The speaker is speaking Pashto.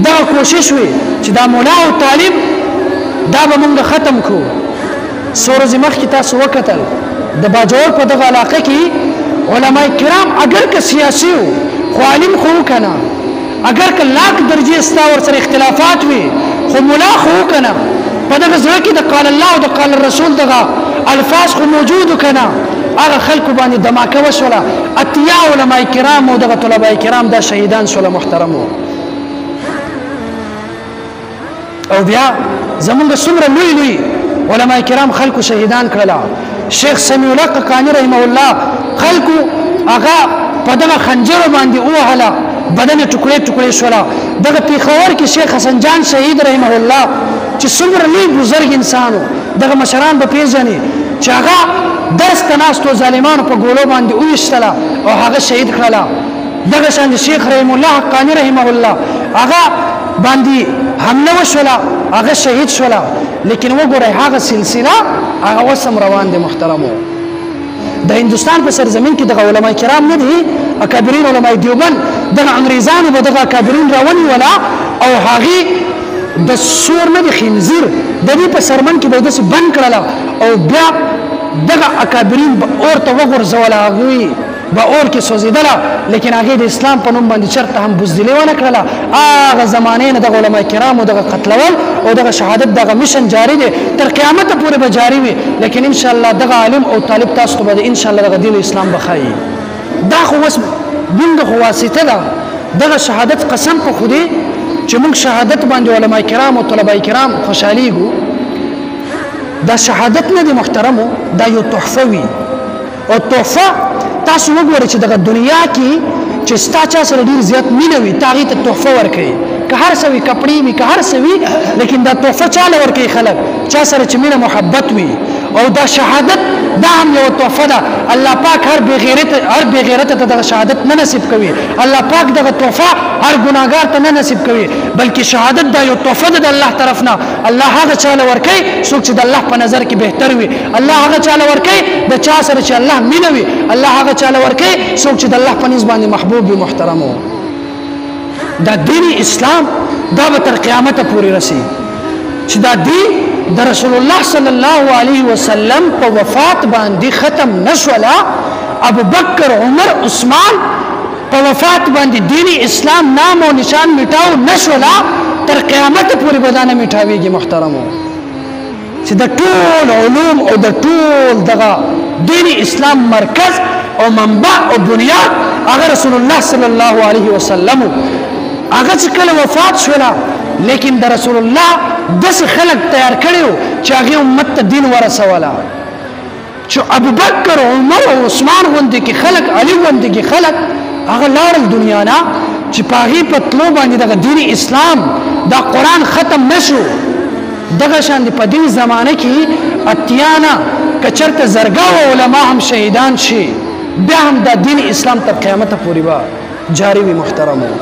دا کوشش وي چې دا مولا او طالب دا به موږ ختم کو. څو ورځې مخکې تاسو وکتل د باجوړ په دغه علاقه کې علما کرام اگر که سیاسي وو خو عالم خو کنه، اگر که لاک درجه ستا ورسره اختلافات وي خو مولا خو کنه، په دغه زړه کې د قال الله او د قال الرسول دغه الفاظ خو موجود کنه. هغه خلکو باندې دماکه وشوله، اتیا علما کرام او دغه طلبه کرام دا شهیدان شوله محترمو. او بیا زمونږ څومره لوی لوی علما کرام خلکو شهیدان کړله. شیخ سمیع الله ققانی رحمه الله خلکو هغه په دغه خنجر باندې ووهله، بدن ټوکړې ټوکړې شوله. دغه پیښور کې شیخ حسن جان شهید رحمه الله چې څومره لوی بزرګ انسانو، دغه مشران به پیژني چې هغه درس ته ناستو ظالمانو په ګولو باندې وویشتله او هغه شهید کړله. دغه شان شیخ رحم الله حقانی رحمه الله هغه باندې حمله وشوله، هغه شهید شوله. لیکن وګورئ هغه سلسله هغه وسم روان دي محترمو. د هندوستان په سرزمین کې دغه علما کرام نه دي اکابرین علما دیوبند، دغه انګریزانو به دغه اکابرین راونی ولا او هغه د سور نه د خنزیر د دې په سرمن کې به داسې بند کړله او بیا دغه اکابرین به اور ته وغورځوله، هغوی به اور کې سوځېدله. لیکن هغې د اسلام په نوم باندې چېرته هم بزدلي ونه کړله. هغه زمانې نه دغه علما کرامو دغه قتلول او دغه شهادت دغه میشن جاری دی، تر قیامته پورې به جاری وي. لیکن انشاءالله دغه عالم او طالب تاسو ته به انشاءالله دغه دین اسلام به ښایي. دا خو اوس موږ خو واسطه ده، دغه شهادت قسم په خو دی چې موږ شهادت باندې علما کرام او طلبه کرام خوشحالیږو. دا شهادت نه دی محترمو، دا یو تحفه وي. او تحفه تاسو وګورئ چې دغه دنیا کې چې ستا چا سره ډېر زیات مینه وي ته هغې ته تحفه ورکوي، که هر څه وي کپړې وي که هر څه وي، لیکن دا تحفه چاله ورکوي خلک چا سره چې مینه محبت وي. او دا شهادت دا هم یو تحفه ده. الله پاک هر بې غیرته ته دغه شهادت نه نصیب کوي، الله پاک دغه تحفه هر ګناهګار ته نه نصیب کوي، بلکې شهادت دا یو تحفه ده د الله طرف نه. الله هغه چاله ورکوي څوک چې د الله په نظر کې بهتر وي، الله هغه چاله ورکوي د چا سره چې الله مینه وي، الله هغه چاله ورکوي څوک چې د الله په نظر باندې محبوب وي. محترمو دا دین اسلام دا به تر قیامته پورې رسي چې دا دین د رسول الله صلی الله علیه وسلم په وفات باندې ختم نشولا. ابو بکر عمر عثمان په وفات باندې دین اسلام نام او نشان میټاو نشولا، تر قیامت پورې بدانه میټاویږي. محترمو چې د ټول علوم او د ټول دغه دین اسلام مرکز او منبع او بنیاد هغه رسول الله صلی الله علیه وسلم هغه چې کله وفات شولا، لیکن د رسول الله داسې خلک تیار کړي چې هغې امت ته دین ورسوله. چې ابوبکر عمر او عثمان غوندې کې خلک، علي غوندې کې خلک هغه لاړل دنیا نه چې په هغې په تلو باندې دغه دین اسلام دا قرآن ختم نشو. دغه شان د په دې زمانه کې اتیانه که چېرته زرګاوه علما هم شهیدان شي، بیا هم دا دین اسلام تر قیامته پورې به جاري وي. محترمو